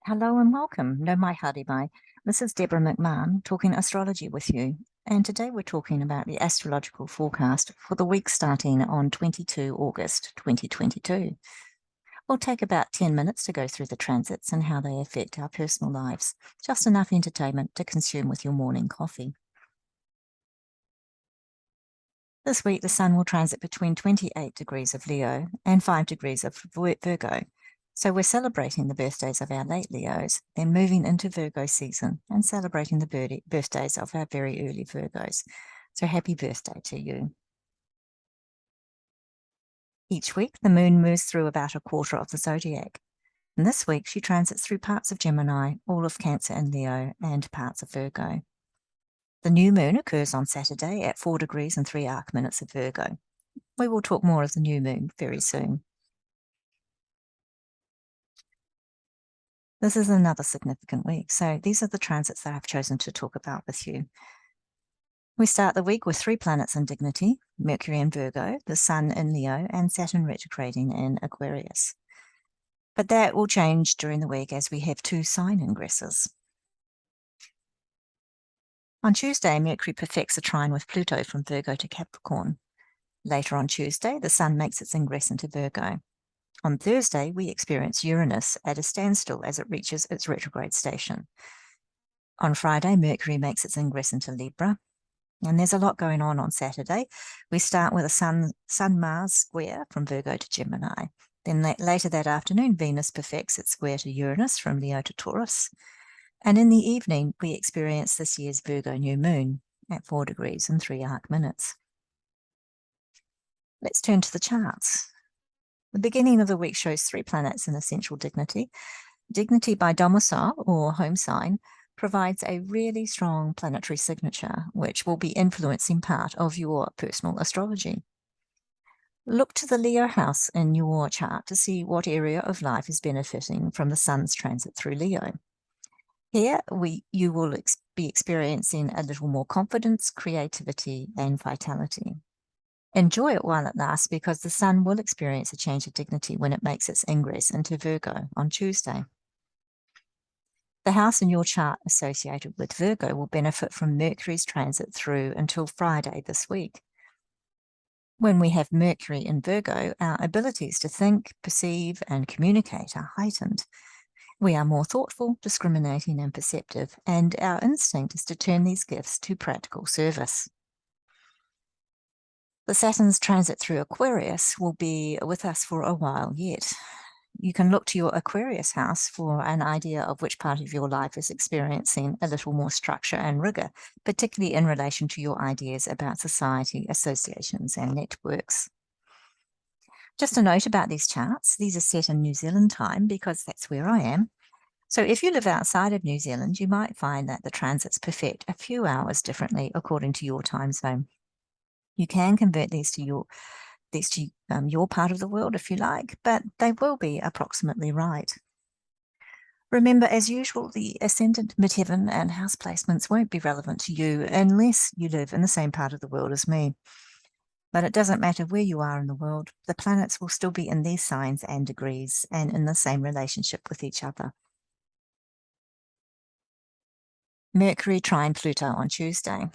Hello and welcome. No mai haere mai. This is Deborah McMahon talking astrology with you. And today we're talking about the astrological forecast for the week starting on 22 August 2022. We'll take about 10 minutes to go through the transits and how they affect our personal lives. Just enough entertainment to consume with your morning coffee. This week, the Sun will transit between 28 degrees of Leo and 5 degrees of Virgo. So we're celebrating the birthdays of our late Leos, then moving into Virgo season and celebrating the birthdays of our very early Virgos. So happy birthday to you. Each week, the moon moves through about a quarter of the zodiac. And this week, she transits through parts of Gemini, all of Cancer and Leo, and parts of Virgo. The new moon occurs on Saturday at 4 degrees and 3 arc minutes of Virgo. We will talk more of the new moon very soon. This is another significant week, so these are the transits that I've chosen to talk about with you. We start the week with 3 planets in dignity, Mercury in Virgo, the Sun in Leo, and Saturn retrograding in Aquarius. But that will change during the week as we have 2 sign ingresses. On Tuesday, Mercury perfects a trine with Pluto from Virgo to Capricorn. Later on Tuesday, the Sun makes its ingress into Virgo. On Thursday, we experience Uranus at a standstill as it reaches its retrograde station. On Friday, Mercury makes its ingress into Libra. And there's a lot going on Saturday. We start with a Sun-Mars square from Virgo to Gemini. Then later that afternoon, Venus perfects its square to Uranus from Leo to Taurus. And in the evening, we experience this year's Virgo New Moon at 4 degrees and 3 arc minutes. Let's turn to the charts. The beginning of the week shows 3 planets in essential dignity. Dignity by domicile or home sign provides a really strong planetary signature, which will be influencing part of your personal astrology. Look to the Leo house in your chart to see what area of life is benefiting from the Sun's transit through Leo. Here, you will be experiencing a little more confidence, creativity, and vitality. Enjoy it while it lasts because the Sun will experience a change of dignity when it makes its ingress into Virgo on Tuesday. The house in your chart associated with Virgo will benefit from Mercury's transit through until Friday this week. When we have Mercury in Virgo, our abilities to think, perceive, and communicate are heightened. We are more thoughtful, discriminating, and perceptive, and our instinct is to turn these gifts to practical service. The Saturn's transit through Aquarius will be with us for a while yet. You can look to your Aquarius house for an idea of which part of your life is experiencing a little more structure and rigor, particularly in relation to your ideas about society, associations, and networks. Just a note about these charts. These are set in New Zealand time because that's where I am. So if you live outside of New Zealand, you might find that the transits perfect a few hours differently according to your time zone. You can convert these to your part of the world if you like, but they will be approximately right. Remember, as usual, the ascendant, midheaven, and house placements won't be relevant to you unless you live in the same part of the world as me. But it doesn't matter where you are in the world, the planets will still be in these signs and degrees and in the same relationship with each other. Mercury trine Pluto on Tuesday.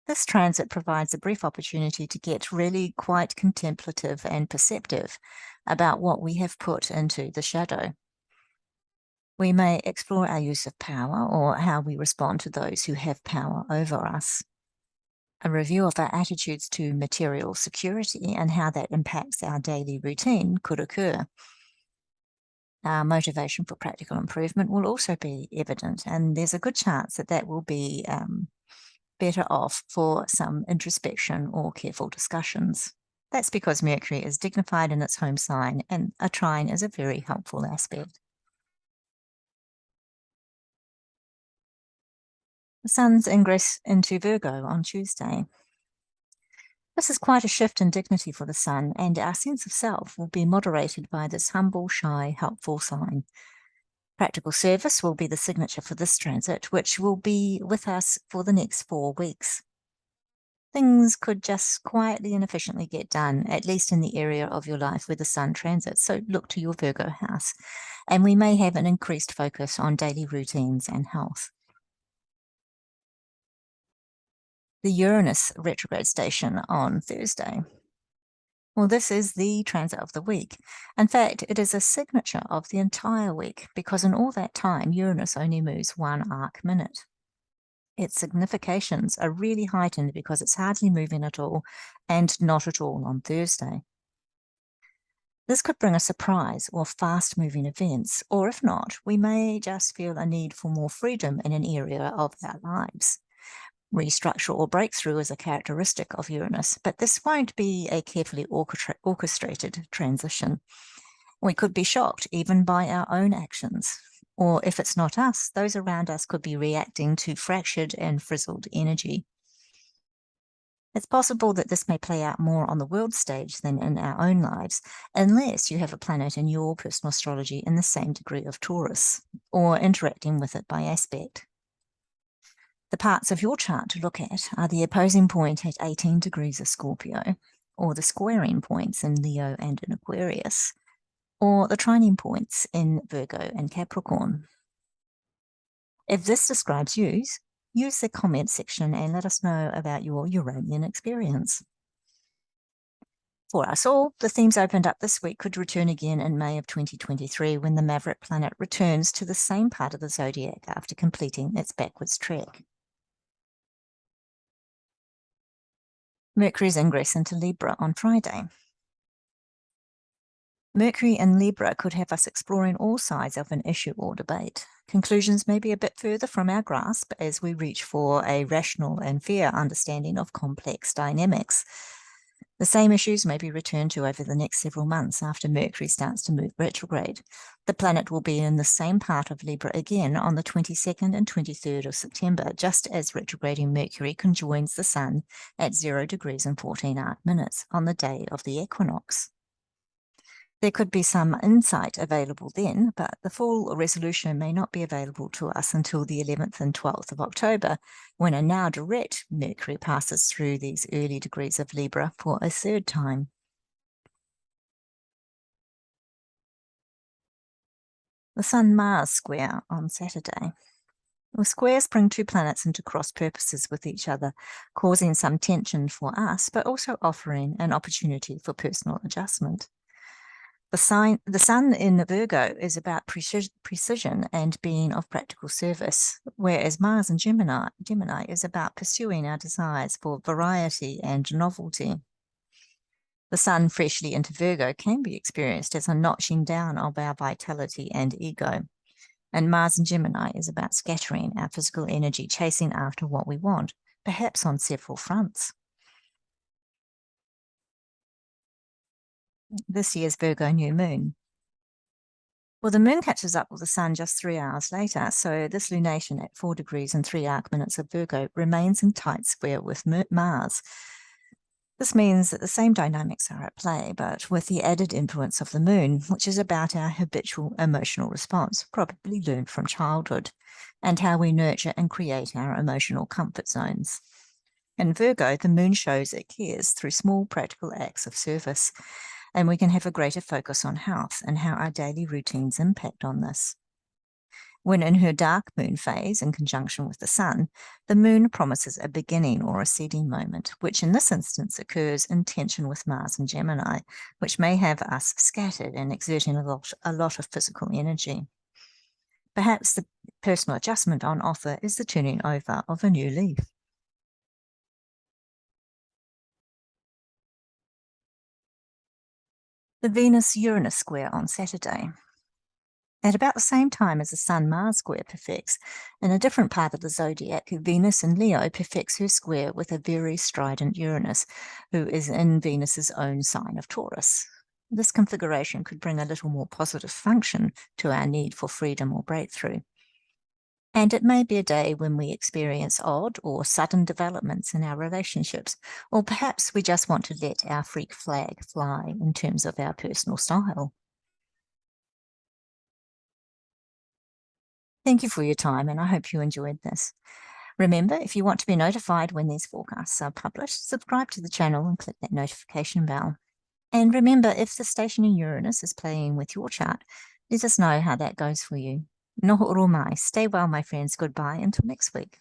This transit provides a brief opportunity to get really quite contemplative and perceptive about what we have put into the shadow. We may explore our use of power or how we respond to those who have power over us. A review of our attitudes to material security and how that impacts our daily routine could occur. Our motivation for practical improvement will also be evident, and there's a good chance that that will be better off for some introspection or careful discussions. That's because Mercury is dignified in its home sign, and a trine is a very helpful aspect. The Sun's ingress into Virgo on Tuesday. This is quite a shift in dignity for the Sun, and our sense of self will be moderated by this humble, shy, helpful sign. Practical service will be the signature for this transit, which will be with us for the next 4 weeks. Things could just quietly and efficiently get done, at least in the area of your life where the sun transits. So look to your Virgo house. And we may have an increased focus on daily routines and health. The Uranus retrograde station on Thursday. Well, this is the transit of the week. In fact, it is a signature of the entire week because in all that time, Uranus only moves 1 arc minute. Its significations are really heightened because it's hardly moving at all and not at all on Thursday. This could bring a surprise or fast-moving events, or if not, we may just feel a need for more freedom in an area of our lives. Restructure or breakthrough is a characteristic of Uranus, but this won't be a carefully orchestrated transition. We could be shocked even by our own actions, or if it's not us, those around us could be reacting to fractured and frizzled energy. It's possible that this may play out more on the world stage than in our own lives, unless you have a planet in your personal astrology in the same degree of Taurus, or interacting with it by aspect. The parts of your chart to look at are the opposing point at 18 degrees of Scorpio, or the squaring points in Leo and in Aquarius, or the trining points in Virgo and Capricorn. If this describes you, use the comment section and let us know about your Uranian experience. For us all, the themes opened up this week could return again in May of 2023 when the Maverick planet returns to the same part of the zodiac after completing its backwards trek. Mercury's ingress into Libra on Friday. Mercury in Libra could have us exploring all sides of an issue or debate. Conclusions may be a bit further from our grasp as we reach for a rational and fair understanding of complex dynamics. The same issues may be returned to over the next several months after Mercury starts to move retrograde. The planet will be in the same part of Libra again on the 22nd and 23rd of September, just as retrograding Mercury conjoins the Sun at 0 degrees and 14 arc minutes on the day of the equinox. There could be some insight available then, but the full resolution may not be available to us until the 11th and 12th of October, when a now direct Mercury passes through these early degrees of Libra for a third time. The Sun-Mars square on Saturday. The squares bring two planets into cross purposes with each other, causing some tension for us, but also offering an opportunity for personal adjustment. The Sun in Virgo is about precision and being of practical service, whereas Mars in Gemini is about pursuing our desires for variety and novelty. The Sun freshly into Virgo can be experienced as a notching down of our vitality and ego. And Mars in Gemini is about scattering our physical energy, chasing after what we want, perhaps on several fronts. This year's Virgo New Moon. Well, the moon catches up with the sun just 3 hours later, so this lunation at 4 degrees and 3 arc minutes of Virgo remains in tight square with Mars. This means that the same dynamics are at play, but with the added influence of the moon, which is about our habitual emotional response, probably learned from childhood, and how we nurture and create our emotional comfort zones. In Virgo, the moon shows it cares through small practical acts of service, and we can have a greater focus on health and how our daily routines impact on this. When in her dark moon phase, in conjunction with the sun, the moon promises a beginning or a seeding moment, which in this instance occurs in tension with Mars and Gemini, which may have us scattered and exerting a lot of physical energy. Perhaps the personal adjustment on offer is the turning over of a new leaf. The Venus-Uranus square on Saturday. At about the same time as the Sun-Mars square perfects, in a different part of the zodiac, Venus in Leo perfects her square with a very strident Uranus, who is in Venus's own sign of Taurus. This configuration could bring a little more positive function to our need for freedom or breakthrough. And it may be a day when we experience odd or sudden developments in our relationships, or perhaps we just want to let our freak flag fly in terms of our personal style. Thank you for your time, and I hope you enjoyed this. Remember, if you want to be notified when these forecasts are published, subscribe to the channel and click that notification bell. And remember, if the stationary Uranus is playing with your chart, let us know how that goes for you. Noho oro mai. Stay well, my friends. Goodbye until next week.